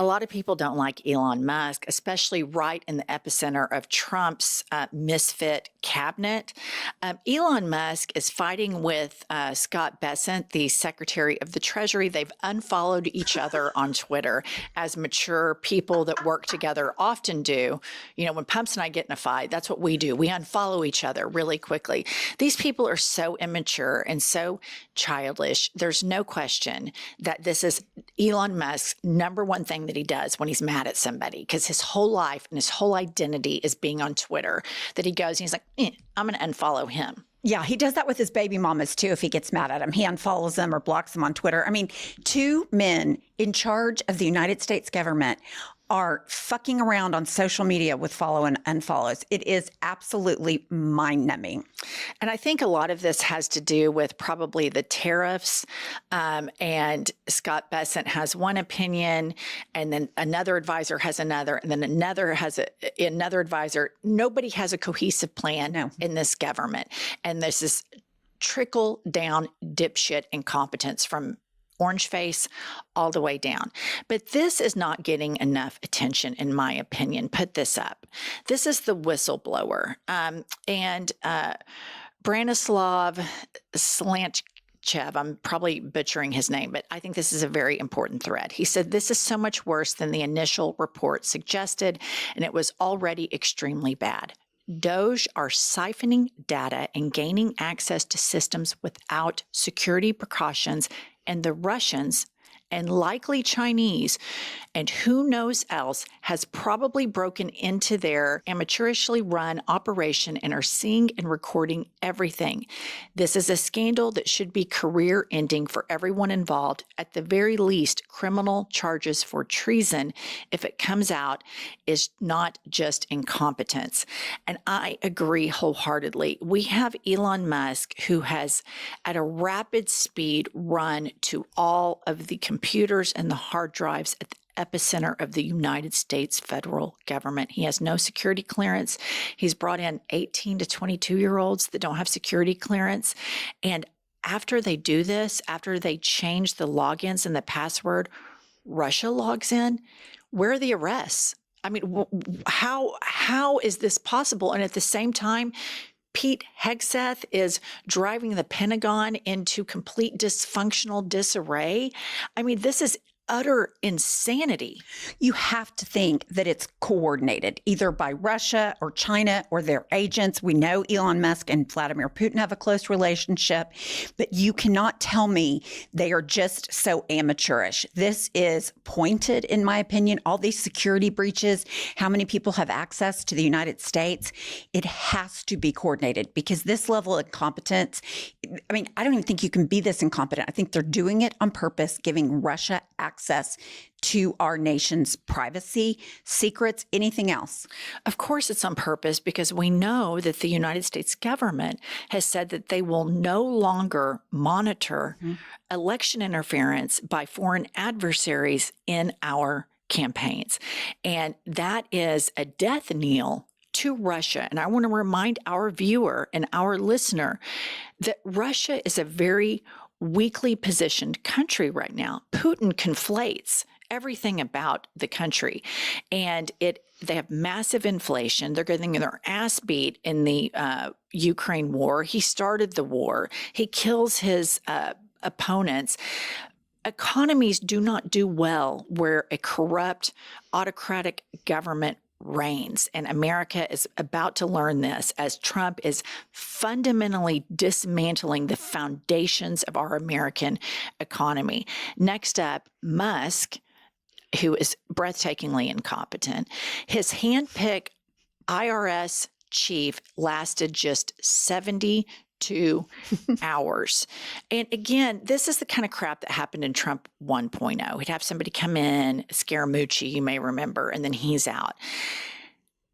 A lot of people don't like Elon Musk, especially right in the epicenter of Trump's misfit cabinet. Elon Musk is fighting with Scott Bessent, the Secretary of the Treasury. They've unfollowed each other on Twitter, as mature people that work together often do. You know, when Pumps and I get in a fight, that's what we do. We unfollow each other really quickly. These people are so immature and so childish. There's no question that this is Elon Musk's number one thing that he does when he's mad at somebody, because his whole life and his whole identity is being on Twitter, that he goes and he's like, I'm going to unfollow him. Yeah, he does that with his baby mamas, too, if he gets mad at them. He unfollows them or blocks them on Twitter. I mean, two men in charge of the United States government are fucking around on social media with follow and unfollows. It is absolutely mind-numbing. And I think a lot of this has to do with probably the tariffs. And Scott Bessent has one opinion, and then another advisor has another, and then another has another advisor. Nobody has a cohesive plan in this government. And this is trickle down dipshit incompetence from orange face all the way down. But this is not getting enough attention, in my opinion. Put this up. This is the whistleblower. And Branislav Slantchev, I'm probably butchering his name, but I think this is a very important thread. He said, this is so much worse than the initial report suggested, and it was already extremely bad. DOGE are siphoning data and gaining access to systems without security precautions, and the Russians and likely Chinese and who knows else has probably broken into their amateurishly run operation and are seeing and recording everything. This is a scandal that should be career ending for everyone involved, at the very least criminal charges for treason, if it comes out, is not just incompetence. And I agree wholeheartedly. We have Elon Musk, who has at a rapid speed run to all of the computers and the hard drives at the epicenter of the United States federal government. He has no security clearance. He's brought in 18 to 22-year-olds that don't have security clearance. And after they do this, after they change the logins and the password, Russia logs in. Where are the arrests? I mean, how is this possible? And at the same time, Pete Hegseth is driving the Pentagon into complete dysfunctional disarray. I mean, this is utter insanity. You have to think that it's coordinated either by Russia or China or their agents. We know Elon Musk and Vladimir Putin have a close relationship, but you cannot tell me they are just so amateurish. This is pointed, in my opinion. All these security breaches, how many people have access to the United States, it has to be coordinated, because this level of incompetence, I mean, I don't even think you can be this incompetent. I think they're doing it on purpose, giving Russia access to our nation's privacy, secrets, anything else. Of course it's on purpose, because we know that the United States government has said that they will no longer monitor election interference by foreign adversaries in our campaigns. And that is a death knell to Russia. And I want to remind our viewer and our listener that Russia is a very weakly positioned country right now. Putin conflates everything about the country, and they have massive inflation. They're getting their ass beat in the Ukraine war. He started the war. He kills his opponents. Economies do not do well where a corrupt, autocratic government reigns. And America is about to learn this, as Trump is fundamentally dismantling the foundations of our American economy. Next up, Musk, who is breathtakingly incompetent. His handpicked IRS chief lasted just 72 hours. And again, this is the kind of crap that happened in Trump 1.0. He'd have somebody come in, Scaramucci, you may remember, and then he's out.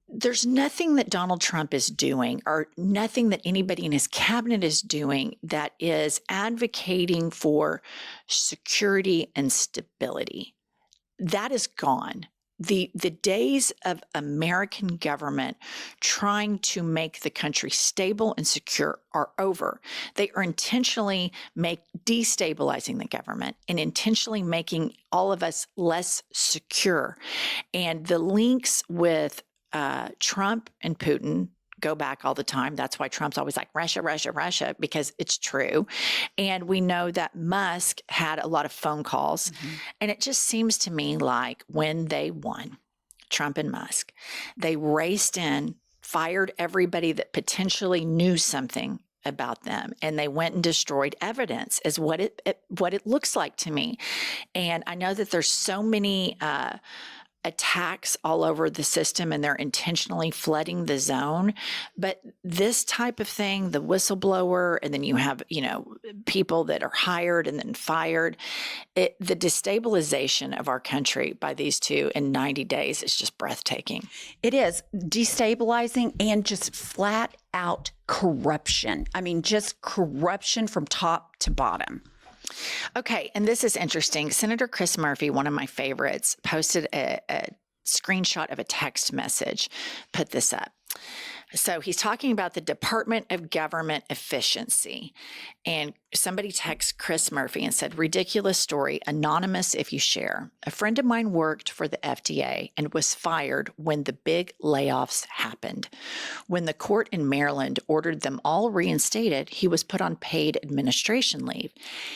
There's nothing that Donald Trump is doing, or nothing that anybody in his cabinet is doing, that is advocating for security and stability. That is gone. the days of American government trying to make the country stable and secure are over. They are intentionally destabilizing the government and intentionally making all of us less secure. And the links with Trump and Putin go back all the time. That's why Trump's always like Russia, Russia, Russia, because it's true. And we know that Musk had a lot of phone calls. And it just seems to me like when they won, Trump and Musk, they raced in, fired everybody that potentially knew something about them, and they went and destroyed evidence is what it looks like to me. And I know that there's so many attacks all over the system, and they're intentionally flooding the zone. But this type of thing, the whistleblower, and then you have, people that are hired and then fired, the destabilization of our country by these two in 90 days is just breathtaking. It is destabilizing and just flat out corruption. I mean, just corruption from top to bottom. Okay, and this is interesting. Senator Chris Murphy, one of my favorites, posted a screenshot of a text message. Put this up. So he's talking about the Department of Government Efficiency. And somebody texted Chris Murphy and said, ridiculous story, anonymous if you share. A friend of mine worked for the FDA and was fired when the big layoffs happened. When the court in Maryland ordered them all reinstated, he was put on paid administration leave.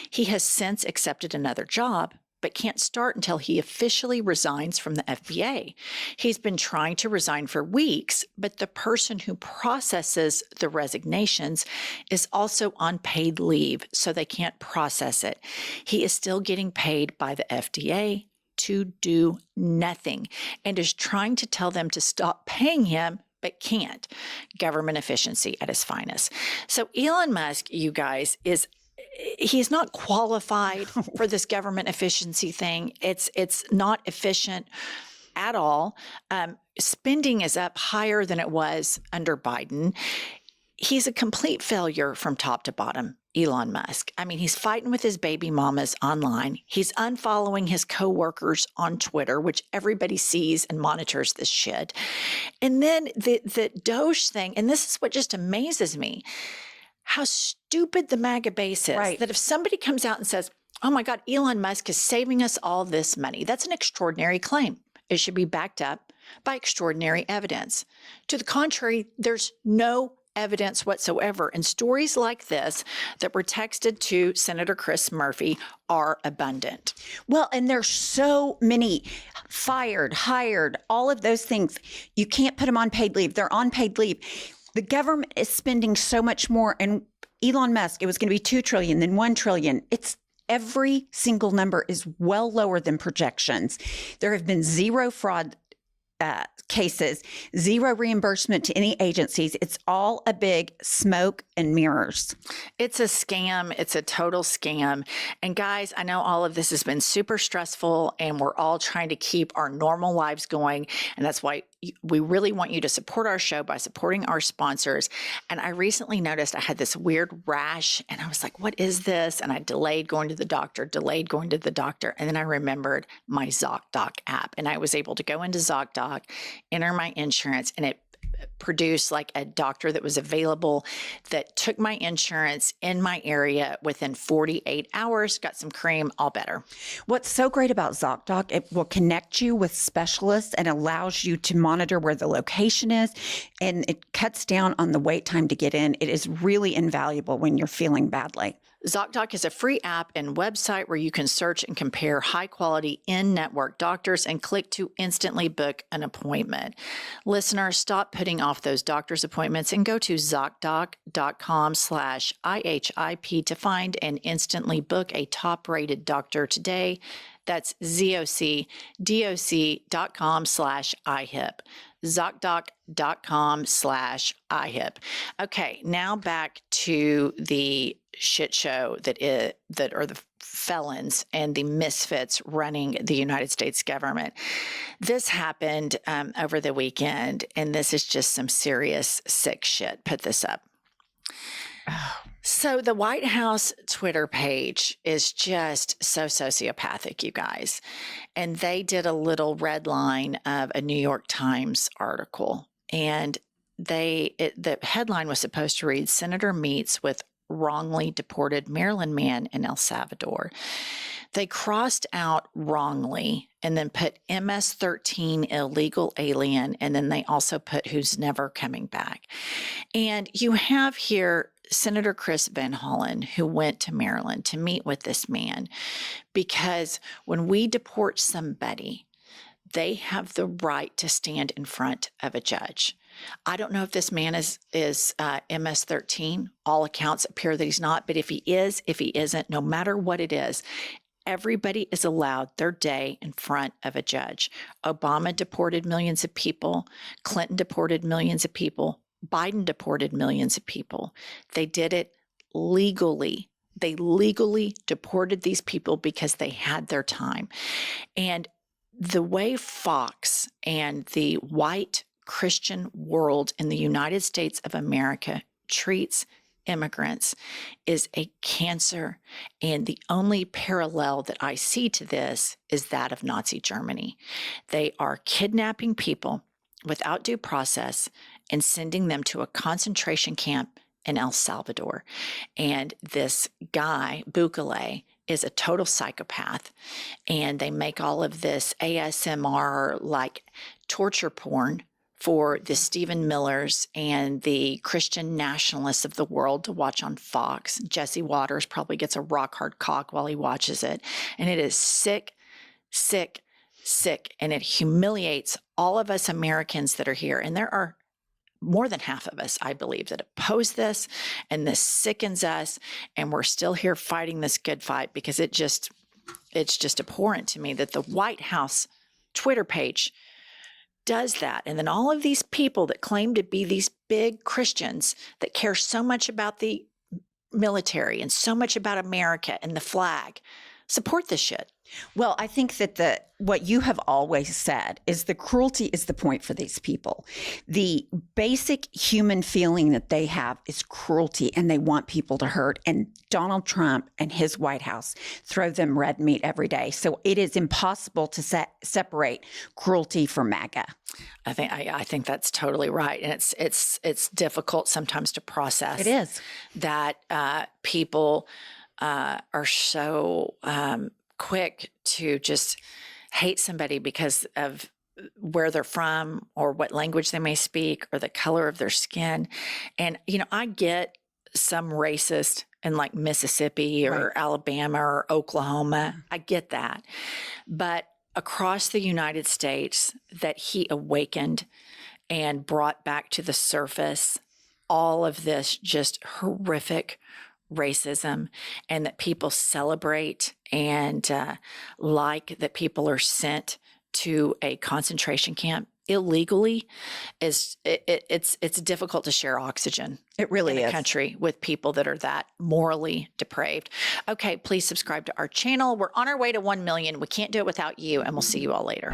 He has since accepted another job, but can't start until he officially resigns from the FBA. He's been trying to resign for weeks, but the person who processes the resignations is also on paid leave, so they can't process it. He is still getting paid by the FDA to do nothing and is trying to tell them to stop paying him, but can't. Government efficiency at its finest. So Elon Musk, you guys, he's not qualified for this government efficiency thing. It's not efficient at all. Spending is up higher than it was under Biden. He's a complete failure from top to bottom, Elon Musk. I mean, he's fighting with his baby mamas online. He's unfollowing his coworkers on Twitter, which everybody sees and monitors this shit. And then the DOGE thing, and this is what just amazes me, how stupid the MAGA base is. Right. That if somebody comes out and says, oh my God, Elon Musk is saving us all this money, that's an extraordinary claim. It should be backed up by extraordinary evidence. To the contrary, there's no evidence whatsoever. And stories like this that were texted to Senator Chris Murphy are abundant. Well, and there's so many fired, hired, all of those things. You can't put them on paid leave. They're on paid leave. The government is spending so much more. And Elon Musk, it was going to be $2 trillion, then $1 trillion. It's every single number is well lower than projections. There have been zero fraud cases, zero reimbursement to any agencies. It's all a big smoke and mirrors. It's a scam. It's a total scam. And guys, I know all of this has been super stressful, and we're all trying to keep our normal lives going. And that's why we really want you to support our show by supporting our sponsors. And I recently noticed I had this weird rash, and I was like, what is this? And I delayed going to the doctor. And then I remembered my ZocDoc app, and I was able to go into ZocDoc, enter my insurance, and it produced like a doctor that was available that took my insurance in my area within 48 hours, got some cream, all better. What's so great about ZocDoc, it will connect you with specialists and allows you to monitor where the location is, and it cuts down on the wait time to get in. It is really invaluable when you're feeling badly. ZocDoc is a free app and website where you can search and compare high-quality in-network doctors and click to instantly book an appointment. Listeners, stop putting off those doctor's appointments and go to ZocDoc.com/IHIP to find and instantly book a top-rated doctor today. That's ZocDoc.com/IHIP. ZocDoc.com/IHIP. Okay, now back to the shit show that are the felons and the misfits running the United States government. This happened over the weekend, and this is just some serious sick shit. Put this up. So the White House Twitter page is just so sociopathic, you guys. And they did a little red line of a New York Times article. And the headline was supposed to read, Senator meets with wrongly deported Maryland man in El Salvador. They crossed out wrongly and then put MS-13 illegal alien. And then they also put who's never coming back. And you have here Senator Chris Van Hollen, who went to Maryland to meet with this man, because when we deport somebody, they have the right to stand in front of a judge. I don't know if this man is MS-13. All accounts appear that he's not, but if he is, if he isn't, no matter what it is, everybody is allowed their day in front of a judge. Obama deported millions of people. Clinton deported millions of people. Biden deported millions of people. They did it legally. They legally deported these people because they had their time. And the way Fox and the white Christian world in the United States of America treats immigrants is a cancer. And the only parallel that I see to this is that of Nazi Germany. They are kidnapping people without due process and sending them to a concentration camp in El Salvador. And this guy, Bukele, is a total psychopath. And they make all of this ASMR like torture porn for the Stephen Millers and the Christian nationalists of the world to watch on Fox. Jesse Waters probably gets a rock hard cock while he watches it. And it is sick, sick, sick. And it humiliates all of us Americans that are here. And there are more than half of us, I believe, that oppose this, and this sickens us, and we're still here fighting this good fight because it's just abhorrent to me that the White House Twitter page does that. And then all of these people that claim to be these big Christians that care so much about the military and so much about America and the flag support this shit. Well, I think that what you have always said is the cruelty is the point for these people. The basic human feeling that they have is cruelty, and they want people to hurt. And Donald Trump and his White House throw them red meat every day. So it is impossible to separate cruelty from MAGA. I think that's totally right, and it's difficult sometimes to process. It is that people are so quick to just hate somebody because of where they're from or what language they may speak or the color of their skin. And, I get some racist in like Mississippi or Alabama or Oklahoma. I get that. But across the United States, that he awakened and brought back to the surface all of this just horrific racism, and that people celebrate and like that people are sent to a concentration camp illegally it's difficult to share oxygen. It really in is. A country with people that are that morally depraved. Okay, please subscribe to our channel. We're on our way to 1 million. We can't do it without you, and we'll see you all later.